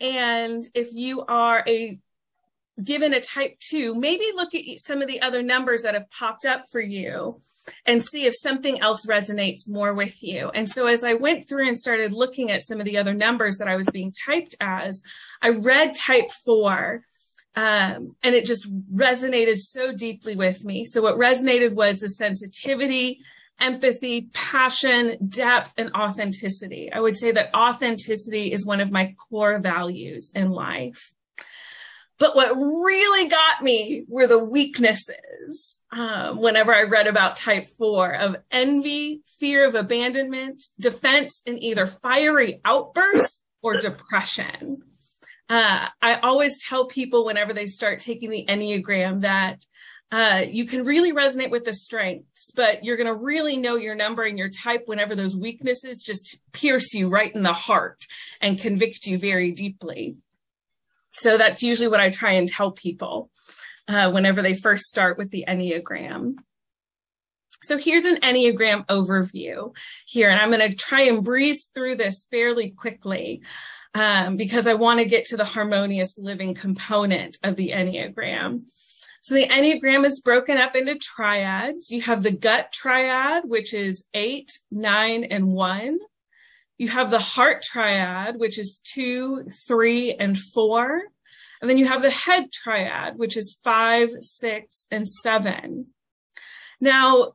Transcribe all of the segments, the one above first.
And if you are given a type 2, maybe look at some of the other numbers that have popped up for you and see if something else resonates more with you. And so as I went through and started looking at some of the other numbers that I was being typed as, I read type 4, and it just resonated so deeply with me. So what resonated was the sensitivity, empathy, passion, depth, and authenticity. I would say that authenticity is one of my core values in life. But what really got me were the weaknesses. Whenever I read about type 4 of envy, fear of abandonment, defense in either fiery outbursts or depression. I always tell people whenever they start taking the Enneagram that you can really resonate with the strengths, but you're going to really know your number and your type whenever those weaknesses just pierce you right in the heart and convict you very deeply. So that's usually what I try and tell people whenever they first start with the Enneagram. So here's an Enneagram overview here, and I'm going to try and breeze through this fairly quickly because I want to get to the harmonious living component of the Enneagram. So the Enneagram is broken up into triads. You have the gut triad, which is 8, 9, and 1. You have the heart triad, which is 2, 3, and 4. And then you have the head triad, which is 5, 6, and 7. Now,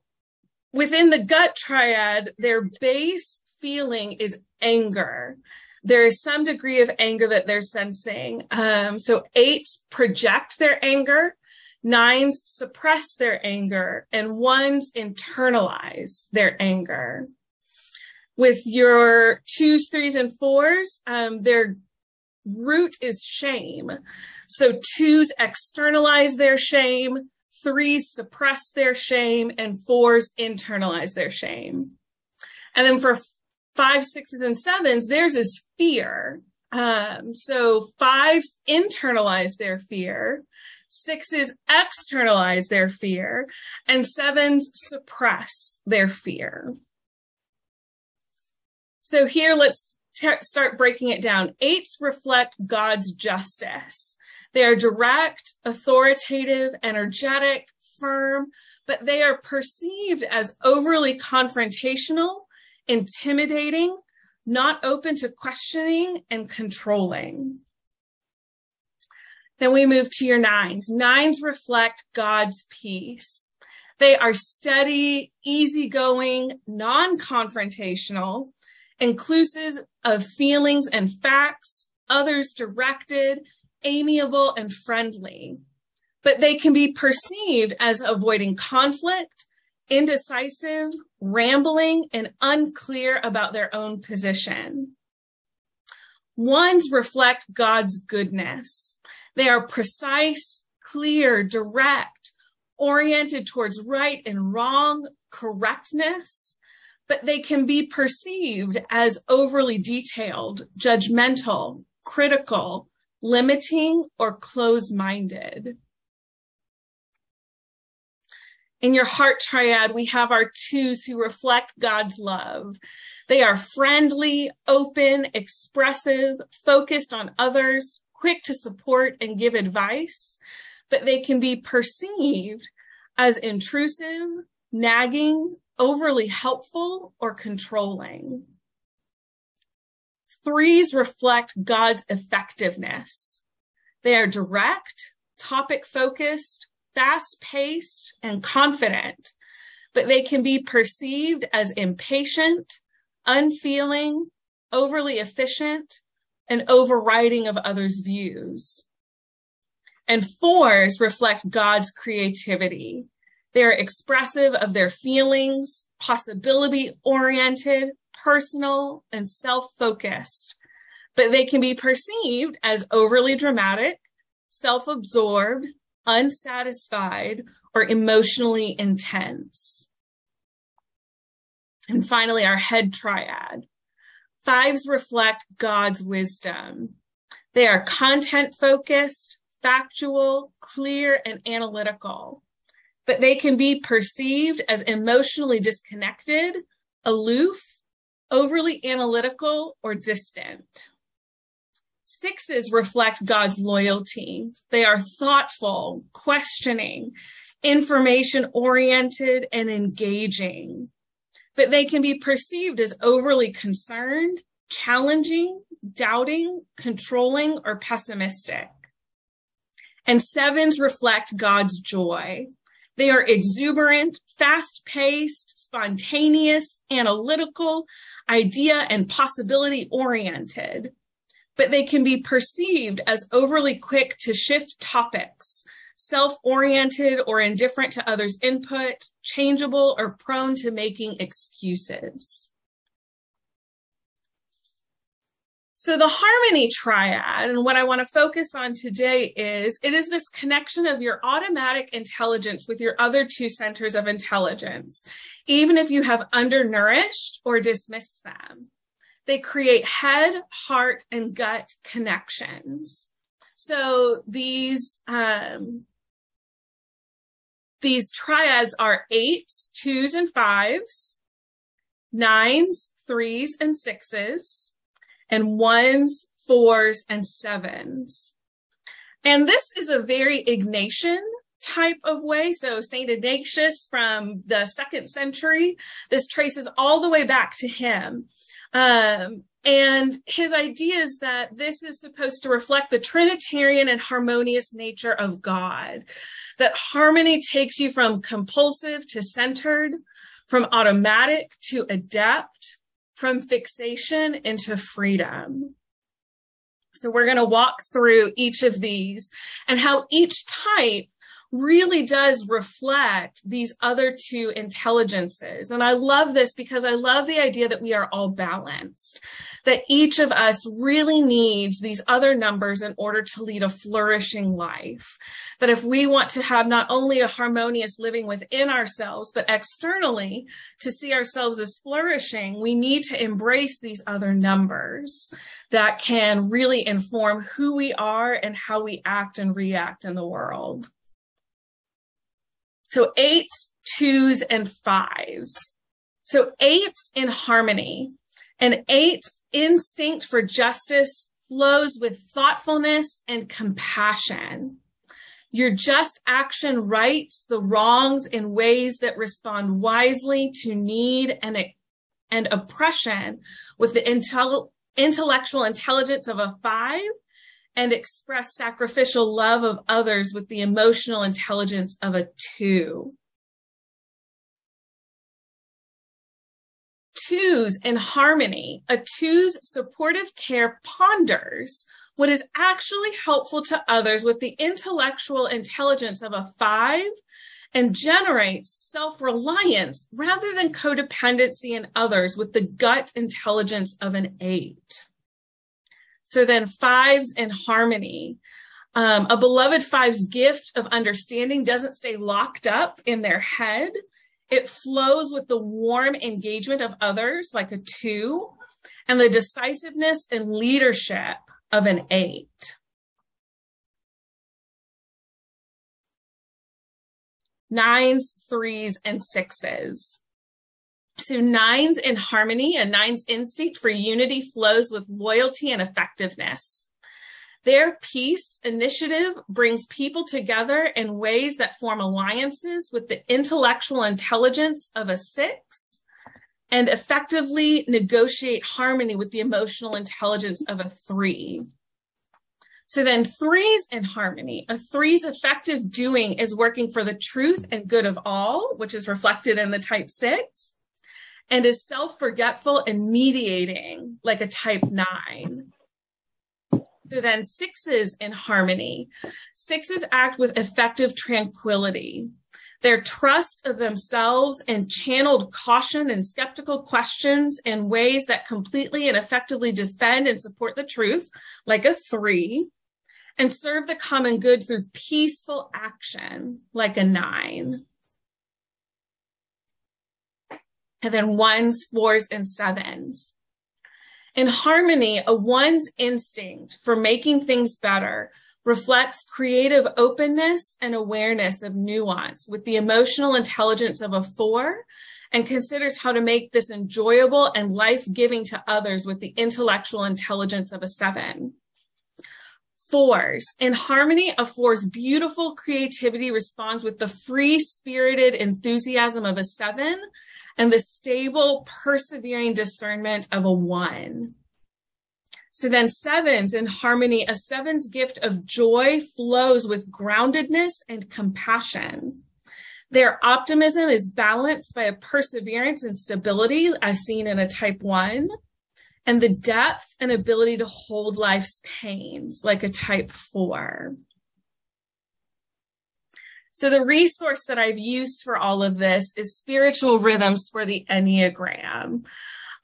within the gut triad, their base feeling is anger. There is some degree of anger that they're sensing. So 8s project their anger, 9s suppress their anger, and 1s internalize their anger. With your 2s, 3s, and 4s, their root is shame. So 2s externalize their shame, 3s suppress their shame, and 4s internalize their shame. And then for 5s, 6s, and 7s, theirs is fear. So 5s internalize their fear, 6s externalize their fear, and 7s suppress their fear. So here, let's start breaking it down. 8s reflect God's justice. They are direct, authoritative, energetic, firm, but they are perceived as overly confrontational, intimidating, not open to questioning, and controlling. Then we move to your 9s. 9s reflect God's peace. They are steady, easygoing, non-confrontational, inclusive of feelings and facts, others directed, amiable, and friendly. But they can be perceived as avoiding conflict, indecisive, rambling, and unclear about their own position. 1s reflect God's goodness. They are precise, clear, direct, oriented towards right and wrong, correctness, but they can be perceived as overly detailed, judgmental, critical, limiting, or closed-minded. In your heart triad, we have our 2s who reflect God's love. They are friendly, open, expressive, focused on others, quick to support and give advice, but they can be perceived as intrusive, nagging, overly helpful, or controlling. 3s reflect God's effectiveness. They are direct, topic-focused, fast-paced, and confident, but they can be perceived as impatient, unfeeling, overly efficient, and overriding of others' views. And 4s reflect God's creativity. They are expressive of their feelings, possibility-oriented, personal, and self-focused, but they can be perceived as overly dramatic, self-absorbed, unsatisfied, or emotionally intense. And finally, our head triad. 5s reflect God's wisdom. They are content-focused, factual, clear, and analytical, but they can be perceived as emotionally disconnected, aloof, overly analytical, or distant. Sixes reflect God's loyalty. They are thoughtful, questioning, information-oriented, and engaging. But they can be perceived as overly concerned, challenging, doubting, controlling, or pessimistic. And sevens reflect God's joy. They are exuberant, fast-paced, spontaneous, analytical, idea and possibility-oriented. But they can be perceived as overly quick to shift topics, self-oriented or indifferent to others' input, changeable or prone to making excuses. So the harmony triad, and what I want to focus on today is, it is this connection of your automatic intelligence with your other two centers of intelligence, even if you have undernourished or dismissed them. They create head, heart, and gut connections. So these triads are 8s, 2s, and 5s, 9s, 3s, and 6s, and 1s, 4s, and 7s. And this is a very Ignatian type of way. So St. Ignatius from the 2nd century, this traces all the way back to him. And his idea is that this is supposed to reflect the Trinitarian and harmonious nature of God, that harmony takes you from compulsive to centered, from automatic to adept, from fixation into freedom. So we're going to walk through each of these and how each type really does reflect these other two intelligences. And I love this because I love the idea that we are all balanced, that each of us really needs these other numbers in order to lead a flourishing life. That if we want to have not only a harmonious living within ourselves, but externally to see ourselves as flourishing, we need to embrace these other numbers that can really inform who we are and how we act and react in the world. So 8s, 2s, and 5s. So 8s in harmony. An 8's instinct for justice flows with thoughtfulness and compassion. Your just action rights the wrongs in ways that respond wisely to need and oppression with the intellectual intelligence of a 5, and express sacrificial love of others with the emotional intelligence of a 2. 2s in harmony. A 2's supportive care ponders what is actually helpful to others with the intellectual intelligence of a 5 and generates self-reliance rather than codependency in others with the gut intelligence of an 8. So then 5s in harmony. A beloved 5's gift of understanding doesn't stay locked up in their head. It flows with the warm engagement of others like a 2 and the decisiveness and leadership of an 8. Nines, 3s, and 6s. So 9s in harmony, a 9's instinct for unity flows with loyalty and effectiveness. Their peace initiative brings people together in ways that form alliances with the intellectual intelligence of a 6 and effectively negotiate harmony with the emotional intelligence of a 3. So then 3s in harmony, a 3's effective doing is working for the truth and good of all, which is reflected in the type 6. And is self-forgetful and mediating like a type 9. So then 6s in harmony. 6s act with effective tranquility. Their trust of themselves and channeled caution and skeptical questions in ways that completely and effectively defend and support the truth, like a 3, and serve the common good through peaceful action, like a 9. And then 1s, 4s, and 7s. In harmony, a 1's instinct for making things better reflects creative openness and awareness of nuance with the emotional intelligence of a 4 and considers how to make this enjoyable and life-giving to others with the intellectual intelligence of a 7. Fours. In harmony, a four's beautiful creativity responds with the free-spirited enthusiasm of a 7 and the stable, persevering discernment of a 1. So then 7s in harmony, a 7's gift of joy flows with groundedness and compassion. Their optimism is balanced by a perseverance and stability as seen in a type 1. And the depth and ability to hold life's pains like a type 4. So the resource that I've used for all of this is Spiritual Rhythms for the Enneagram.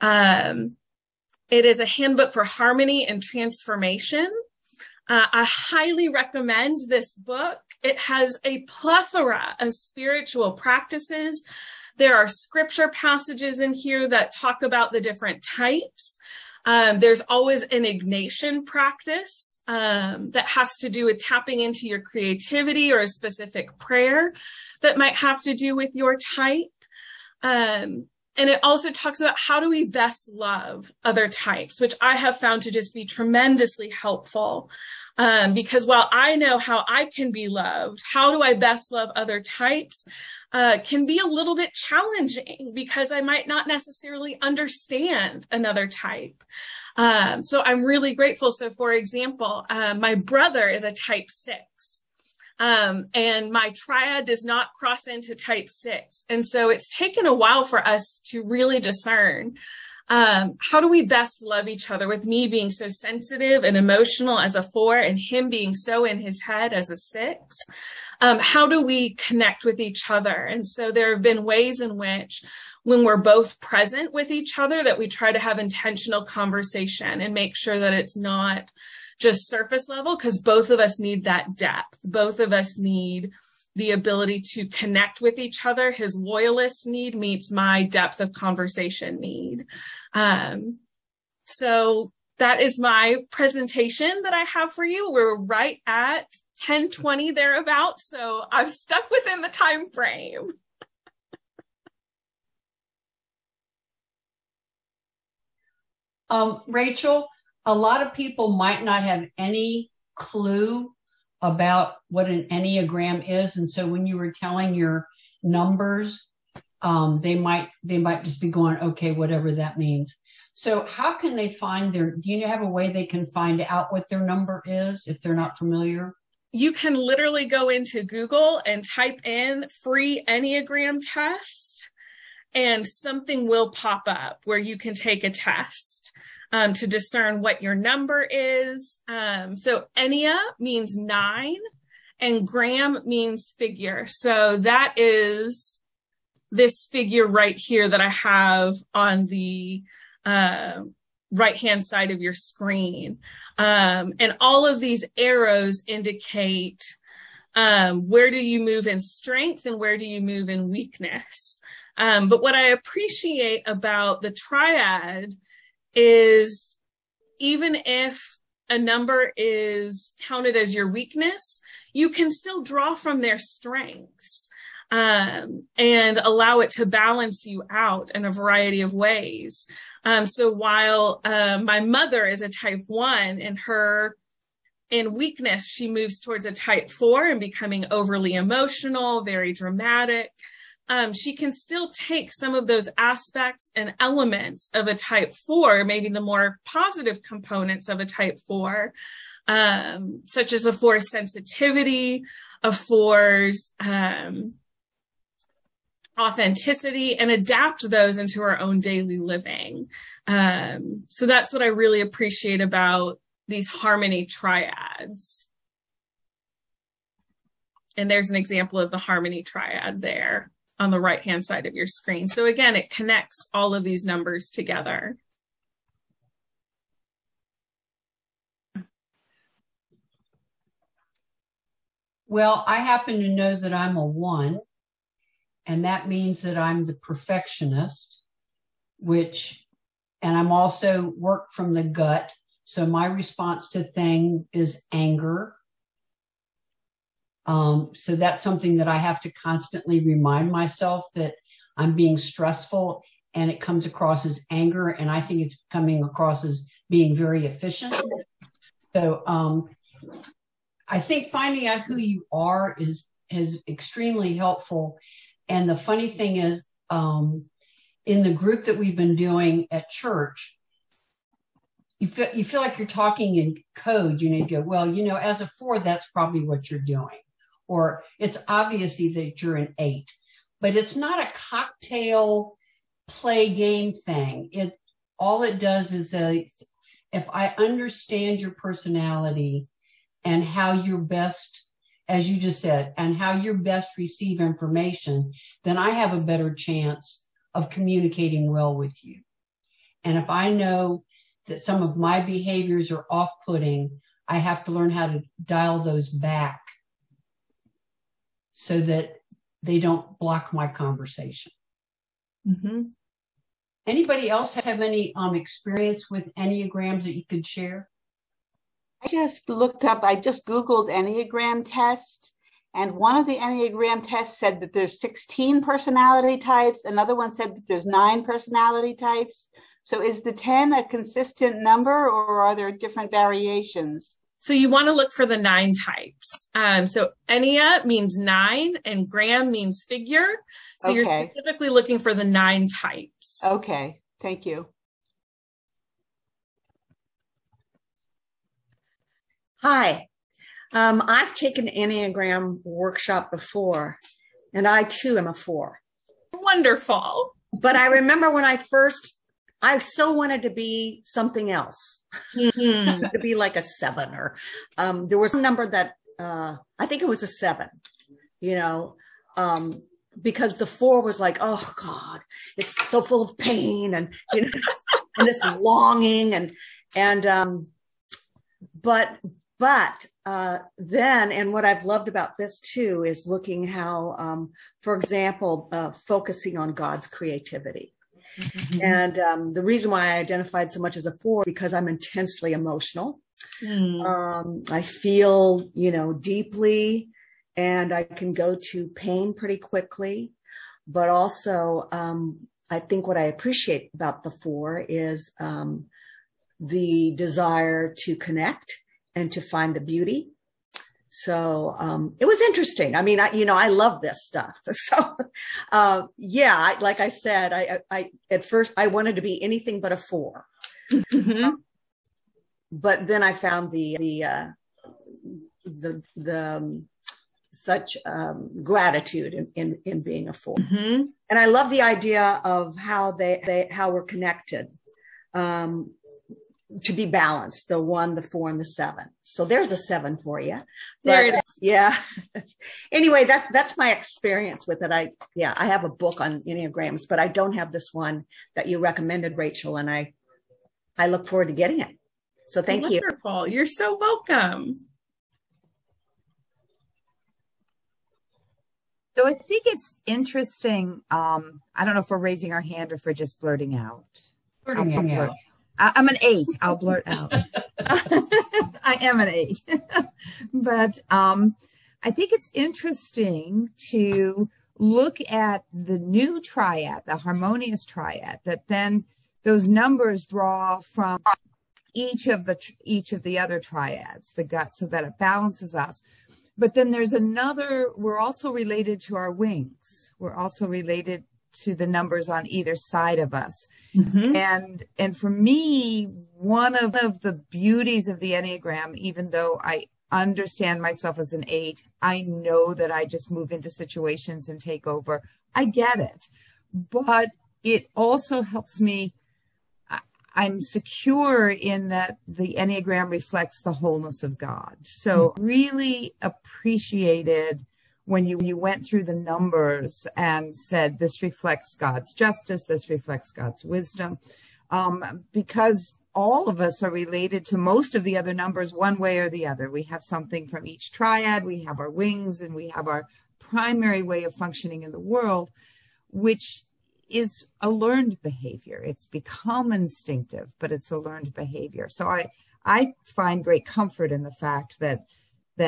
It is a handbook for harmony and transformation. I highly recommend this book. It has a plethora of spiritual practices. There are scripture passages in here that talk about the different types. There's always an Ignatian practice that has to do with tapping into your creativity or a specific prayer that might have to do with your type. And it also talks about how do we best love other types, which I have found to just be tremendously helpful. Because while I know how I can be loved, how do I best love other types can be a little bit challenging because I might not necessarily understand another type. So I'm really grateful. So for example, my brother is a type 6. And my triad does not cross into type 6. And so it's taken a while for us to really discern how do we best love each other, with me being so sensitive and emotional as a 4 and him being so in his head as a 6. How do we connect with each other? And so there have been ways in which when we're both present with each other that we try to have intentional conversation and make sure that it's not just surface level, because both of us need that depth. Both of us need the ability to connect with each other. His loyalist need meets my depth of conversation need. So that is my presentation that I have for you. We're right at 10:20 thereabouts, so I've stuck within the time frame. Rachel, a lot of people might not have any clue about what an Enneagram is. And so when you were telling your numbers, they might just be going, okay, whatever that means. So how can they find do you have a way they can find out what their number is if they're not familiar? You can literally go into Google and type in free Enneagram test, and something will pop up where you can take a test to discern what your number is. So Ennea means 9 and gram means figure. So that is this figure right here that I have on the right-hand side of your screen. And all of these arrows indicate where do you move in strength and where do you move in weakness. But what I appreciate about the triad is even if a number is counted as your weakness, you can still draw from their strengths and allow it to balance you out in a variety of ways. So while my mother is a type 1, and in weakness, she moves towards a type 4 and becoming overly emotional, very dramatic. She can still take some of those aspects and elements of a type 4, maybe the more positive components of a type 4, such as a 4's sensitivity, a 4's authenticity, and adapt those into our own daily living. So that's what I really appreciate about these harmony triads. And there's an example of the harmony triad there on the right-hand side of your screen. So again, it connects all of these numbers together. Well, I happen to know that I'm a 1, and that means that I'm the perfectionist, and I'm also work from the gut. So my response to things is anger. So that's something that I have to constantly remind myself that I'm being stressful, and it comes across as anger. And I think it's coming across as being very efficient. So, I think finding out who you are is extremely helpful. And the funny thing is, in the group that we've been doing at church, you feel like you're talking in code. You go, well, as a 4, that's probably what you're doing. Or it's obviously that you're an 8. But it's not a cocktail play game thing. All it does is, if I understand your personality and how you're best, as you just said, and how you're best receive information, then I have a better chance of communicating well with you. And if I know that some of my behaviors are off-putting, I have to learn how to dial those back so that they don't block my conversation. Mm-hmm. Anybody else have any experience with Enneagrams that you could share? I just Googled Enneagram test, and one of the Enneagram tests said that there's 16 personality types. Another one said that there's 9 personality types. So is the 10 a consistent number, or are there different variations? So you want to look for the 9 types. So Ennea means 9 and gram means figure. So You're specifically looking for the 9 types. Okay, thank you. Hi, I've taken an Enneagram workshop before, and I too am a 4. Wonderful. But I remember when I so wanted to be something else, to be like a 7, or there was a number that I think it was a 7, because the 4 was like, oh God, it's so full of pain and and this longing but then, and what I've loved about this too is looking how, for example, focusing on God's creativity. Mm-hmm. And the reason why I identified so much as a 4, because I'm intensely emotional. I feel, deeply, and I can go to pain pretty quickly. But also, I think what I appreciate about the 4 is the desire to connect and to find the beauty. So it was interesting. I mean, I love this stuff. So like I said, I at first I wanted to be anything but a 4. Mm-hmm. But then I found the such gratitude in being a 4. Mm-hmm. And I love the idea of how we're connected. To be balanced, the 1, the 4, and the 7. So there's a 7 for you. There it is. Yeah. Anyway, that's my experience with it. I have a book on Enneagrams, but I don't have this one that you recommended, Rachel, and I look forward to getting it. So thank you. Wonderful. You're so welcome. So I think it's interesting. I don't know if we're raising our hand or if we're just blurting out. Blurting out. I'm an 8. I'll blurt out. I am an 8. But I think it's interesting to look at the new triad, the harmonious triad, that then those numbers draw from each of the other triads, the gut, so that it balances us. But then there's we're also related to our wings. We're also related to the numbers on either side of us. Mm-hmm. And for me, one of the beauties of the Enneagram, even though I understand myself as an 8, I know that I just move into situations and take over. I get it. But it also helps me. I'm secure in that the Enneagram reflects the wholeness of God. So really appreciated when you went through the numbers and said, this reflects God's justice, this reflects God's wisdom, because all of us are related to most of the other numbers one way or the other. We have something from each triad, we have our wings, and we have our primary way of functioning in the world, which is a learned behavior. It's become instinctive, but it's a learned behavior. So I find great comfort in the fact that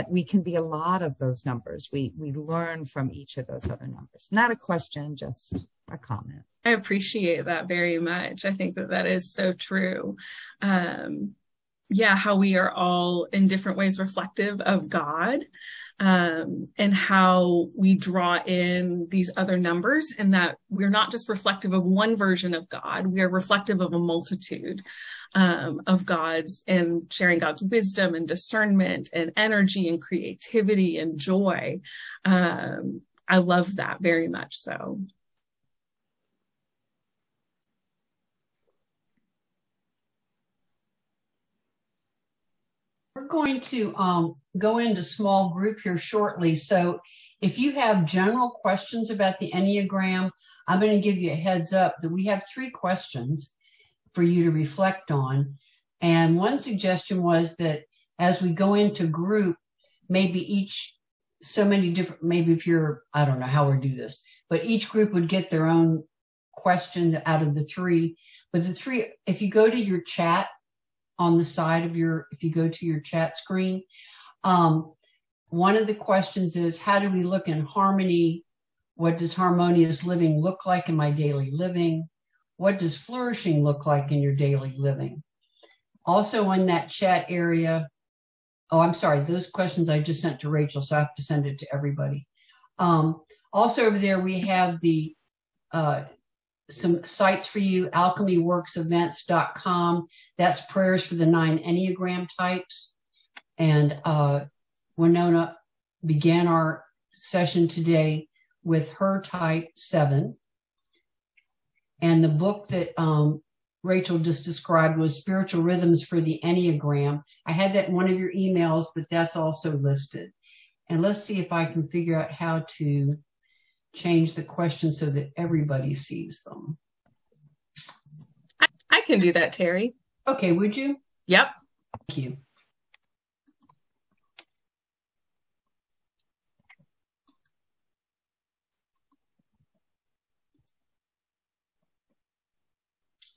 we can be a lot of those numbers. We learn from each of those other numbers. Not a question, just a comment. I appreciate that very much. I think that is so true. how we are all in different ways reflective of God, and how we draw in these other numbers, and that we're not just reflective of one version of God, we are reflective of a multitude of God's, and sharing God's wisdom and discernment and energy and creativity and joy. I love that very much so. We're going to go into small group here shortly. So if you have general questions about the Enneagram, I'm going to give you a heads up that we have 3 questions for you to reflect on. And one suggestion was that as we go into group, maybe maybe if you're, I don't know how we do this, but each group would get their own question out of the 3. But the 3, if you go to your chat, on the side of if you go to your chat screen, one of the questions is, how do we look in harmony? What does harmonious living look like in my daily living? What does flourishing look like in your daily living? Also in that chat area, I'm sorry, those questions I just sent to Rachel, so I have to send it to everybody. Also over there, we have the some sites for you, alchemyworksevents.com. That's prayers for the 9 Enneagram types. And Winona began our session today with her type 7. And the book that Rachel just described was Spiritual Rhythms for the Enneagram. I had that in one of your emails, but that's also listed. And let's see if I can figure out how to change the questions so that everybody sees them. I can do that, Terry. Okay, would you? Yep. Thank you.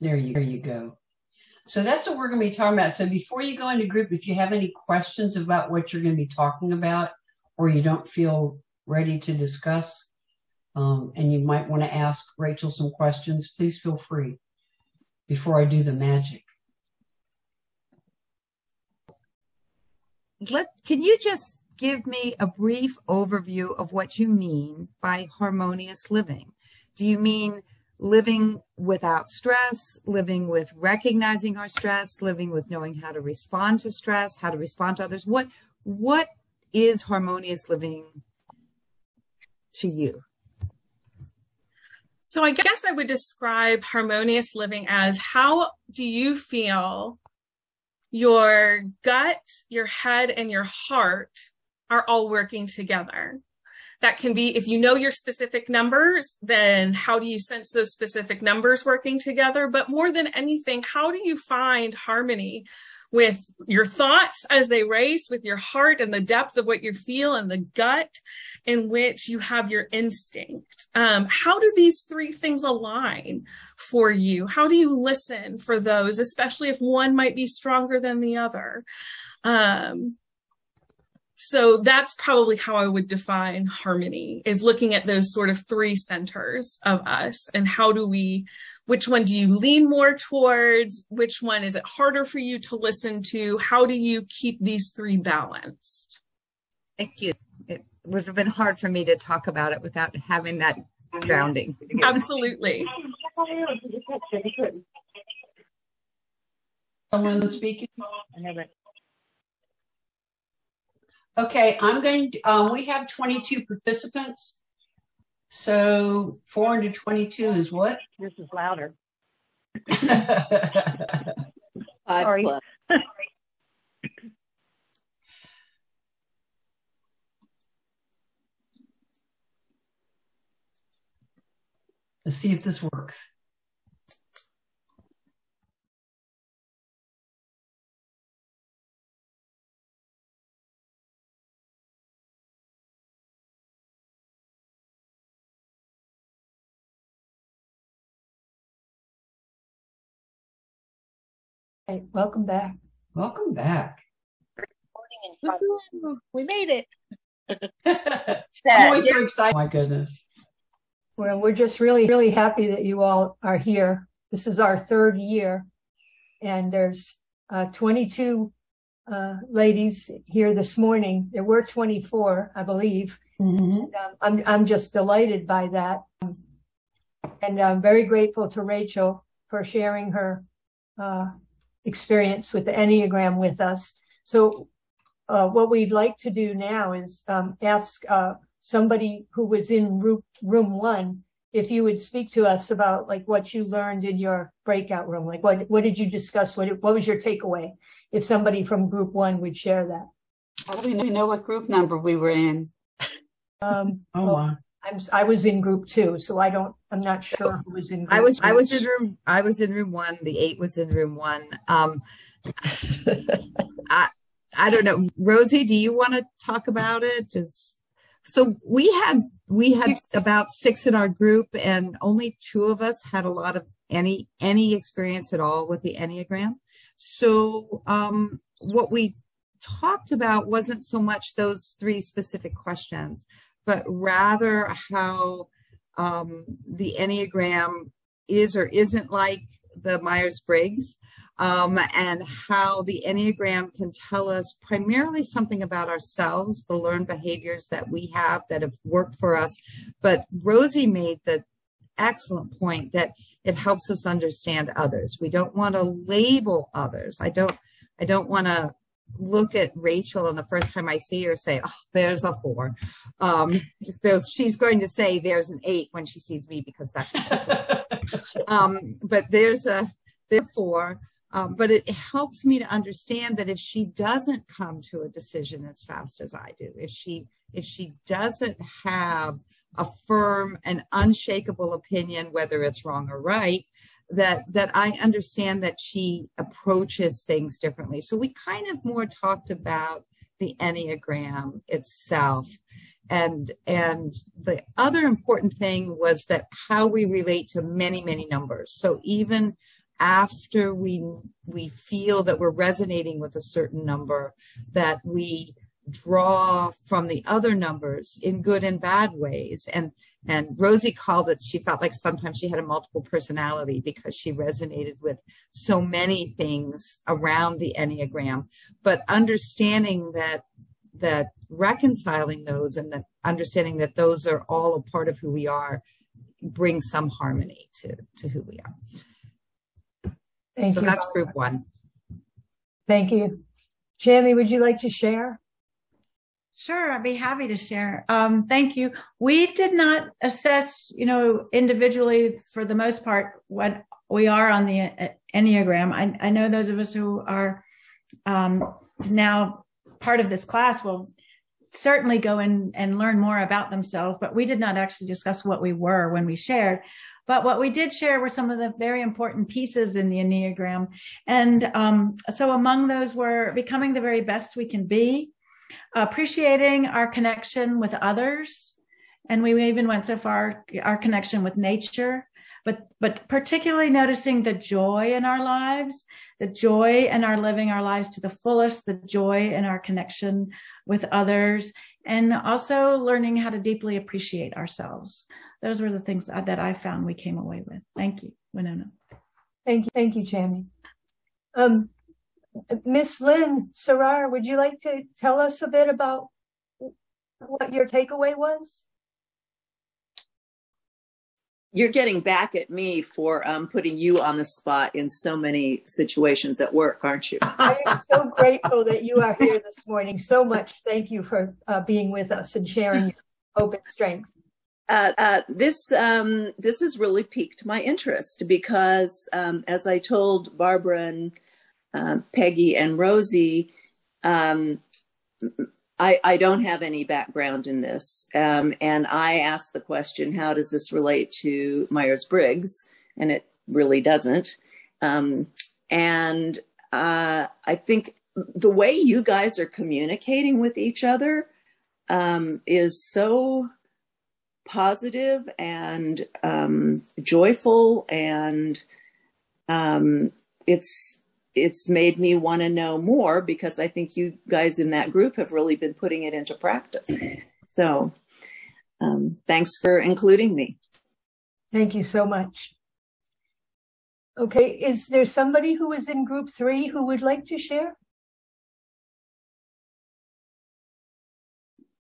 There you go. So that's what we're going to be talking about. So before you go into group, if you have any questions about what you're going to be talking about, or you don't feel ready to discuss, and you might want to ask Rachel some questions, please feel free before I do the magic. Can you just give me a brief overview of what you mean by harmonious living? Do you mean living without stress, living with recognizing our stress, living with knowing how to respond to stress, how to respond to others? What is harmonious living to you? So I guess I would describe harmonious living as, how do you feel your gut, your head, and your heart are all working together? That can be, if you know your specific numbers, then how do you sense those specific numbers working together? But more than anything, how do you find harmony with your thoughts as they race, with your heart and the depth of what you feel, and the gut in which you have your instinct? How do these 3 things align for you? How do you listen for those, especially if one might be stronger than the other? So that's probably how I would define harmony, is looking at those sort of 3 centers of us, and which one do you lean more towards? Which one is it harder for you to listen to? How do you keep these 3 balanced? Thank you. It would have been hard for me to talk about it without having that grounding. Absolutely. Someone speaking? Okay, I'm going to, we have 22 participants. So 422 is what? This is louder. Sorry. Let's see if this works. Hey, welcome back. Welcome back. We made it. I'm always so excited. My goodness. Well, we're just really, really happy that you all are here. This is our 3rd year, and there's 22 ladies here this morning. There were 24, I believe. I'm just delighted by that. And I'm very grateful to Rachel for sharing her experience with the Enneagram with us. So what we'd like to do now is ask somebody who was in room 1 if you would speak to us about like what you learned in your breakout room. Like what did you discuss? What was your takeaway? If somebody from group 1 would share that. How do we know what group number we were in? Wow. I was in group 2, so I'm not sure who was in group I was two. I was in room 1. The 8 was in room 1. I don't know. Rosie, do you want to talk about it? So we had about 6 in our group, and only 2 of us had a lot of any experience at all with the Enneagram. So what we talked about wasn't so much those 3 specific questions, but rather how the Enneagram is or isn't like the Myers-Briggs, and how the Enneagram can tell us primarily something about ourselves, the learned behaviors that we have that have worked for us. But Rosie made the excellent point that it helps us understand others. We don't want to label others. I don't want to look at Rachel and the first time I see her say, oh, there's a 4. She's going to say there's an 8 when she sees me because that's but there's 4. But it helps me to understand that if she doesn't come to a decision as fast as I do, if she doesn't have a firm and unshakable opinion, whether it's wrong or right, that I understand that she approaches things differently. So we kind of more talked about the Enneagram itself. And the other important thing was that how we relate to many, many numbers. So even after we feel that we're resonating with a certain number, that we draw from the other numbers in good and bad ways. And Rosie called it, she felt like sometimes she had a multiple personality because she resonated with so many things around the Enneagram, but understanding that reconciling those and that understanding that those are all a part of who we are brings some harmony to who we are. Thank you. That's group 1. Thank you. Jamie, would you like to share? Sure, I'd be happy to share. Thank you. We did not assess, individually for the most part, what we are on the Enneagram. I know those of us who are now part of this class will certainly go in and learn more about themselves, but we did not actually discuss what we were when we shared. But what we did share were some of the very important pieces in the Enneagram. And so among those were becoming the very best we can be, appreciating our connection with others, and we even went so far, our connection with nature, but particularly noticing the joy in our lives, the joy in our living our lives to the fullest, the joy in our connection with others, and also learning how to deeply appreciate ourselves. Those were the things that I found we came away with. Thank you, Winona. Thank you, Jamie. Miss Lynn Sarar, would you like to tell us a bit about what your takeaway was? You're getting back at me for putting you on the spot in so many situations at work, aren't you? I am so grateful that you are here this morning. So much. Thank you for being with us and sharing your hope and strength. This has really piqued my interest because, as I told Barbara and Peggy and Rosie, I don't have any background in this. And I asked the question, how does this relate to Myers-Briggs? And it really doesn't. And I think the way you guys are communicating with each other is so positive and joyful, and it's made me want to know more because I think you guys in that group have really been putting it into practice. So thanks for including me. Thank you so much. Okay. Is there somebody who is in group 3 who would like to share?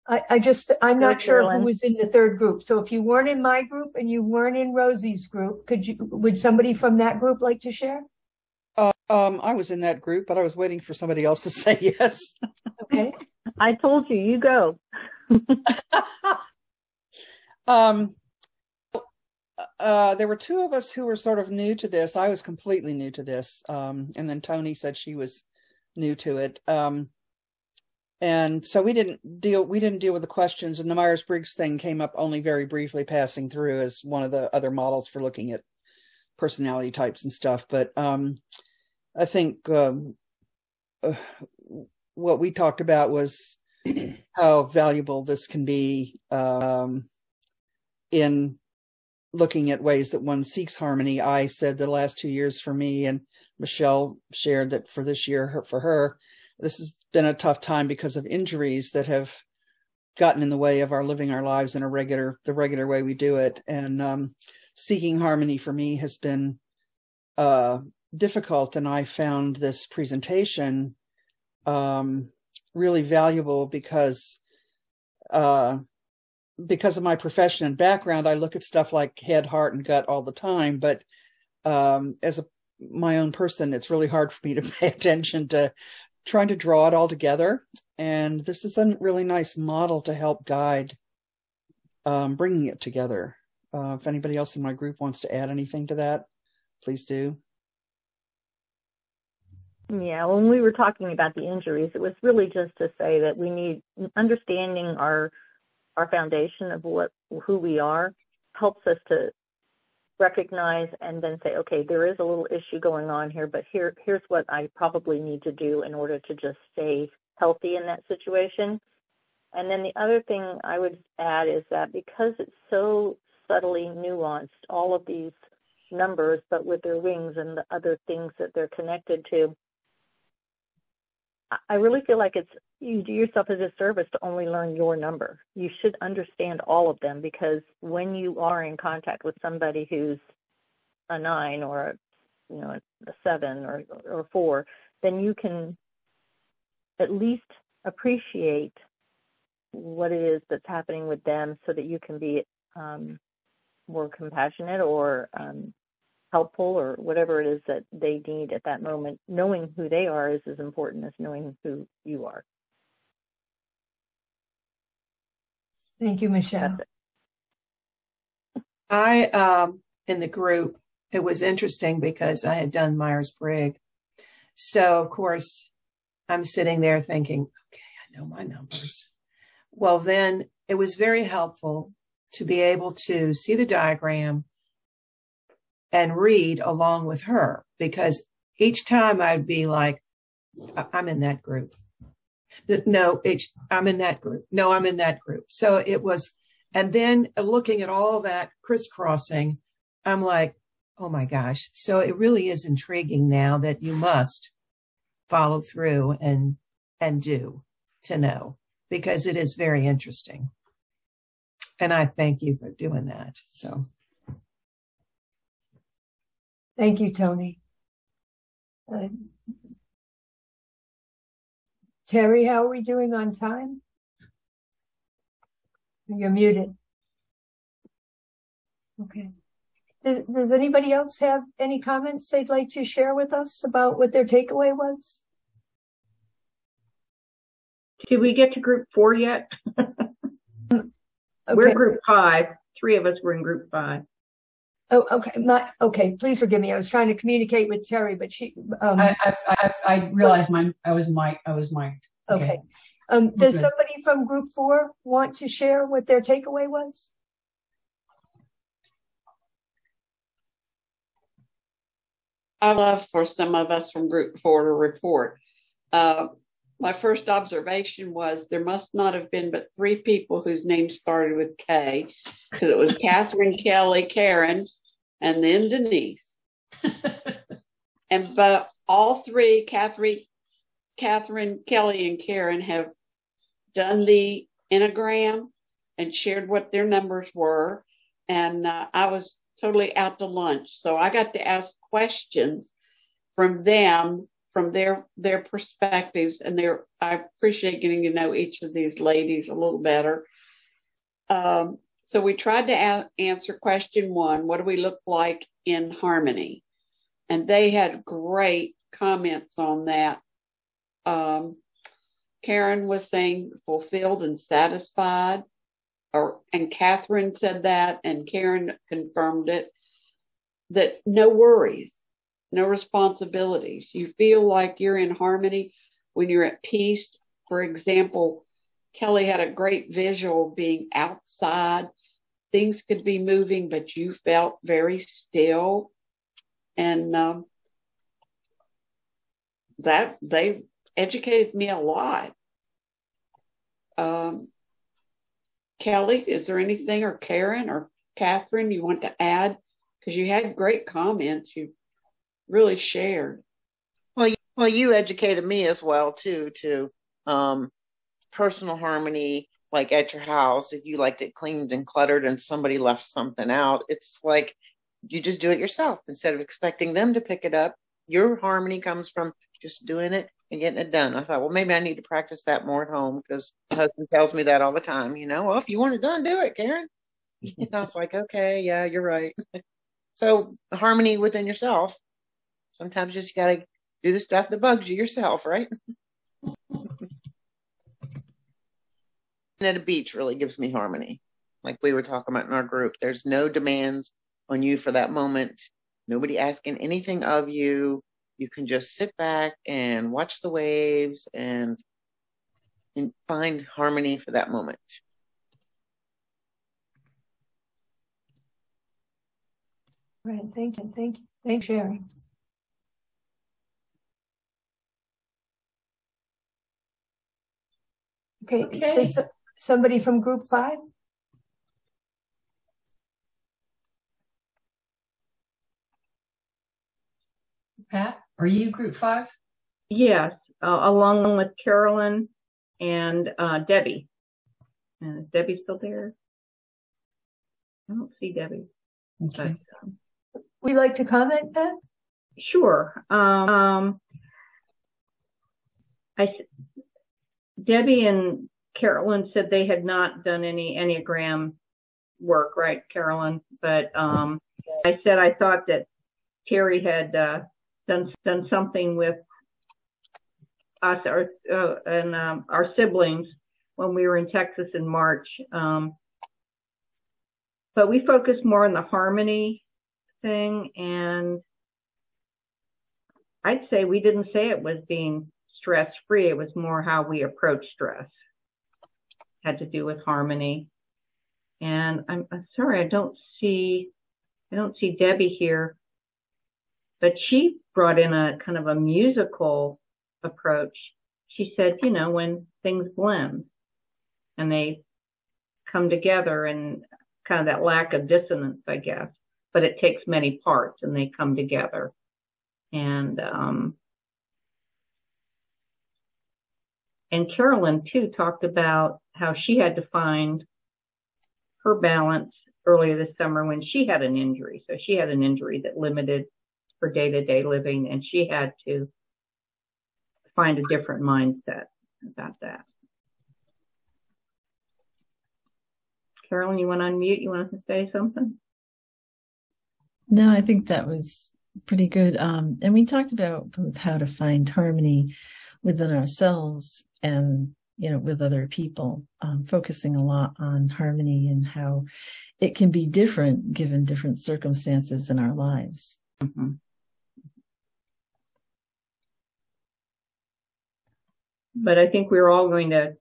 I'm not sure who was in the third group. So if you weren't in my group and you weren't in Rosie's group, would somebody from that group like to share? I was in that group, but I was waiting for somebody else to say yes. Okay. I told you, you go. There were two of us who were sort of new to this. I was completely new to this. And then Tony said she was new to it. And so we didn't deal with the questions, and the Myers-Briggs thing came up only very briefly passing through as one of the other models for looking at personality types and stuff. But I think what we talked about was how valuable this can be in looking at ways that one seeks harmony. I said the last 2 years for me, and Michelle shared that for this year for her, this has been a tough time because of injuries that have gotten in the way of our living our lives in the regular way we do it. And seeking harmony for me has been difficult. And I found this presentation really valuable because of my profession and background. I look at stuff like head, heart, and gut all the time. But as my own person, it's really hard for me to pay attention to trying to draw it all together. And this is a really nice model to help guide bringing it together. If anybody else in my group wants to add anything to that, please do. Yeah, when we were talking about the injuries, it was really just to say that we need understanding our foundation of who we are helps us to recognize and then say, okay, there is a little issue going on here, but here's what I probably need to do in order to just stay healthy in that situation. And then the other thing I would add is that because it's so subtly nuanced, all of these numbers, but with their wings and the other things that they're connected to, I really feel like you do yourself a disservice to only learn your number. You should understand all of them, because when you are in contact with somebody who's a 9 or a 7 or 4, then you can at least appreciate what it is that's happening with them, so that you can be more compassionate or helpful or whatever it is that they need at that moment. Knowing who they are is as important as knowing who you are. Thank you, Michelle. In the group, it was interesting because I had done Myers-Briggs. So, of course, I'm sitting there thinking, okay, I know my numbers. Well, then it was very helpful to be able to see the diagram and read along with her, because each time I'd be like, I'm in that group. No, I'm in that group. No, I'm in that group. So it was, and then looking at all that crisscrossing, I'm like, oh my gosh. So it really is intriguing now that you must follow through and do to know, because it is very interesting. And I thank you for doing that. So. Thank you, Tony. Terry, how are we doing on time? You're muted. Okay. Does anybody else have any comments they'd like to share with us about what their takeaway was? Did we get to group 4 yet? Okay. We're group 5. 3 of us were in group 5. Oh, okay. Okay. Please forgive me. I was trying to communicate with Terry, but she. I realized I was mic'd. Okay. Does somebody from group 4 want to share what their takeaway was? I love for some of us from group 4 to report. My first observation was there must not have been but 3 people whose names started with K, because it was Catherine, Kelly, Karen, and then Denise. But all 3, Catherine, Kelly, and Karen, have done the Enneagram and shared what their numbers were. And I was totally out to lunch. So I got to ask questions from them, from their perspectives, and I appreciate getting to know each of these ladies a little better. So we tried to answer question 1, what do we look like in harmony? And they had great comments on that. Karen was saying fulfilled and satisfied, and Catherine said that, and Karen confirmed it, that no worries, no responsibilities. You feel like you're in harmony when you're at peace. For example, Kelly had a great visual being outside. Things could be moving, but you felt very still. And that they educated me a lot. Kelly, is there anything, or Karen or Catherine, you want to add? Because you had great comments. You really shared. Well, you educated me as well too, to personal harmony, like at your house. If you liked it cleaned and cluttered and somebody left something out, it's like you just do it yourself instead of expecting them to pick it up. Your harmony comes from just doing it and getting it done. I thought, well, maybe I need to practice that more at home, because my husband tells me that all the time. Well, if you want it done, do it, Karen. And I was like, okay, yeah, you're right. So harmony within yourself. Sometimes just got to do the stuff that bugs you yourself, right? At a beach really gives me harmony. Like we were talking about in our group, there's no demands on you for that moment. Nobody asking anything of you. You can just sit back and watch the waves and find harmony for that moment. Right. Thank you. Thanks for sharing. Okay. There's somebody from group 5? Pat, are you group 5? Yes, along with Carolyn and Debbie. And is Debbie still there? I don't see Debbie. Okay. But, would you like to comment, Pat? Sure. Debbie and Carolyn said they had not done any Enneagram work, right, Carolyn? But I said I thought that Terry had done something with us and our siblings when we were in Texas in March. But we focused more on the harmony thing, and I'd say we didn't say it was being stress-free. It was more how we approach stress. Had to do with harmony. And I'm sorry, I don't see Debbie here, but she brought in a kind of a musical approach. She said, when things blend and they come together, and kind of that lack of dissonance, I guess, but it takes many parts and they come together. And Carolyn too talked about how she had to find her balance earlier this summer when she had an injury. So she had an injury that limited her day-to-day living, and she had to find a different mindset about that. Carolyn, you want to unmute? You want to say something? No, I think that was pretty good. And we talked about both how to find harmony within ourselves and, with other people, focusing a lot on harmony and how it can be different given different circumstances in our lives. Mm-hmm. But I think we're all going to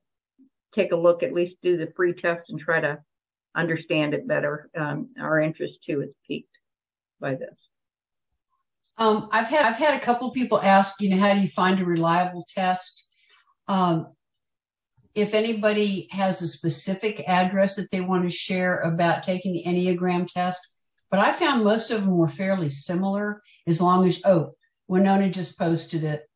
take a look, at least do the free test and try to understand it better. Our interest too is piqued by this. I've had a couple of people ask, how do you find a reliable test? If anybody has a specific address that they want to share about taking the Enneagram test, but I found most of them were fairly similar, as long as, Winona just posted it.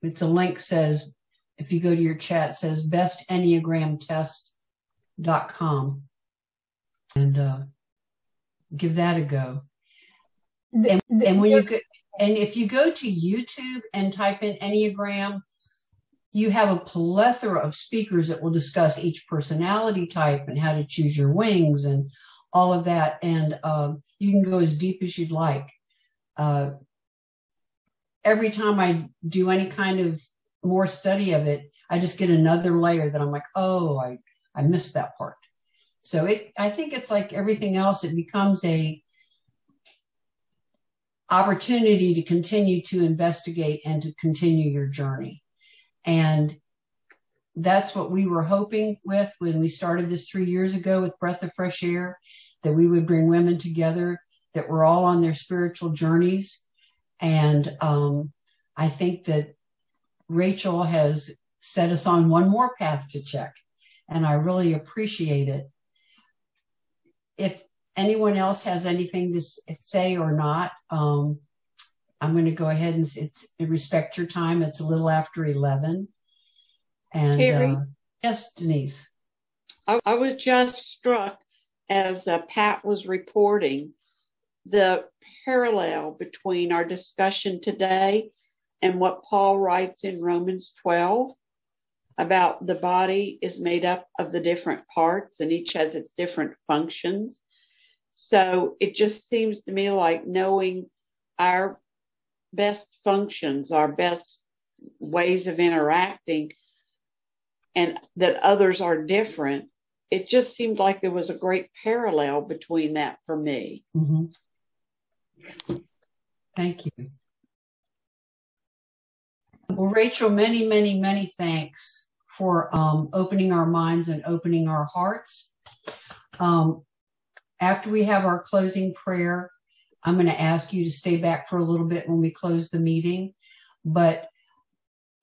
It's a link, says, if you go to your chat, says bestenneagramtest.com. And give that a go. And when you go, and if you go to YouTube and type in Enneagram, you have a plethora of speakers that will discuss each personality type and how to choose your wings and all of that. And you can go as deep as you'd like. Every time I do any kind of more study of it, I just get another layer that I'm like, oh, I missed that part. So I think it's like everything else. It becomes a opportunity to continue to investigate and to continue your journey. And that's what we were hoping with when we started this 3 years ago with Breath of Fresh Air, that we would bring women together that were all on their spiritual journeys. And I think that Rachel has set us on one more path to check, and I really appreciate it. If anyone else has anything to say or not, I'm going to go ahead and respect your time. It's a little after 11. And yes, Denise. I was just struck as Pat was reporting the parallel between our discussion today and what Paul writes in Romans 12 about the body is made up of the different parts and each has its different functions. So it just seems to me like knowing our best functions, our best ways of interacting, and that others are different. It just seemed like there was a great parallel between that for me. Mm-hmm. Thank you. Well, Rachel, many, many, many thanks for opening our minds and opening our hearts. After we have our closing prayer, I'm going to ask you to stay back for a little bit when we close the meeting. But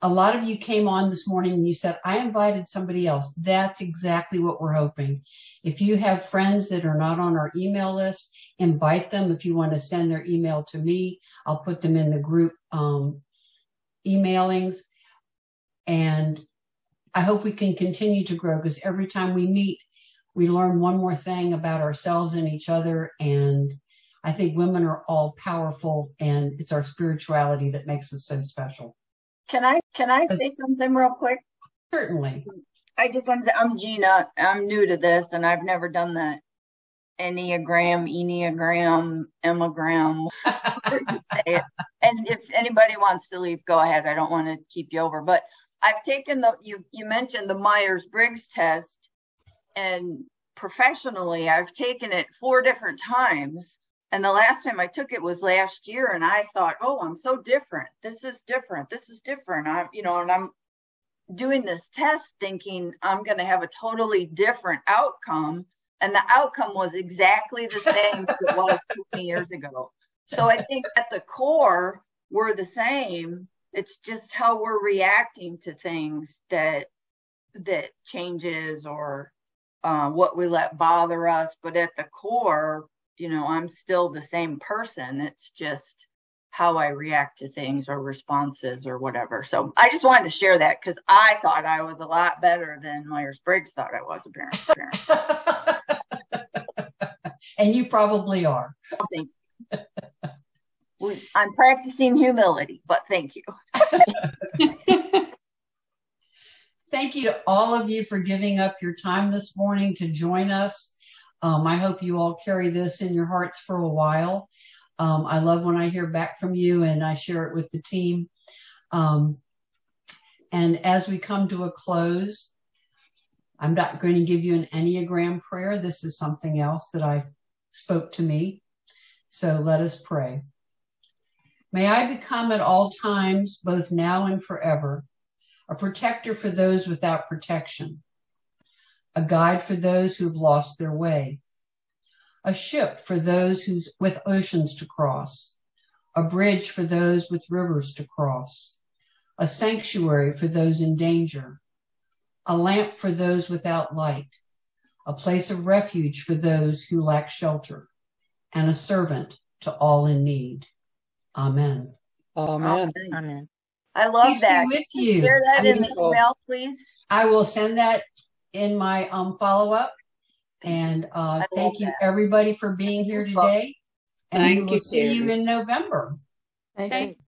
a lot of you came on this morning and you said, I invited somebody else. That's exactly what we're hoping. If you have friends that are not on our email list, invite them. If you want to send their email to me, I'll put them in the group emailings. And I hope we can continue to grow, because every time we meet, we learn one more thing about ourselves and each other. And I think women are all powerful, and it's our spirituality that makes us so special. Can I say something real quick? Certainly. I just want to say, I'm Gina. I'm new to this, and I've never done the Enneagram, Emagram, however you say it. And if anybody wants to leave, go ahead. I don't want to keep you over. But I've taken you mentioned the Myers-Briggs test, and professionally, I've taken it 4 different times. And the last time I took it was last year, and I thought, oh, I'm so different. This is different. This is different. And I'm doing this test thinking I'm going to have a totally different outcome. And the outcome was exactly the same as it was 20 years ago. So I think at the core, we're the same. It's just how we're reacting to things that changes, or what we let bother us. But at the core, I'm still the same person. It's just how I react to things or responses or whatever. So I just wanted to share that, because I thought I was a lot better than Myers-Briggs thought I was, apparently. And you probably are. Thank you. I'm practicing humility, but thank you. Thank you to all of you for giving up your time this morning to join us. I hope you all carry this in your hearts for a while. I love when I hear back from you, and I share it with the team. And as we come to a close, I'm not going to give you an Enneagram prayer. This is something else that I spoke to me. So let us pray. May I become at all times, both now and forever, a protector for those without protection, a guide for those who've lost their way, a ship for those with oceans to cross, a bridge for those with rivers to cross, a sanctuary for those in danger, a lamp for those without light, a place of refuge for those who lack shelter, and a servant to all in need. Amen. Amen. Amen. I love Peace that. be with you. Share that in the email, please. I will send that in my follow-up. And thank you, everybody, for being here today. And we will see you in November. Thank you.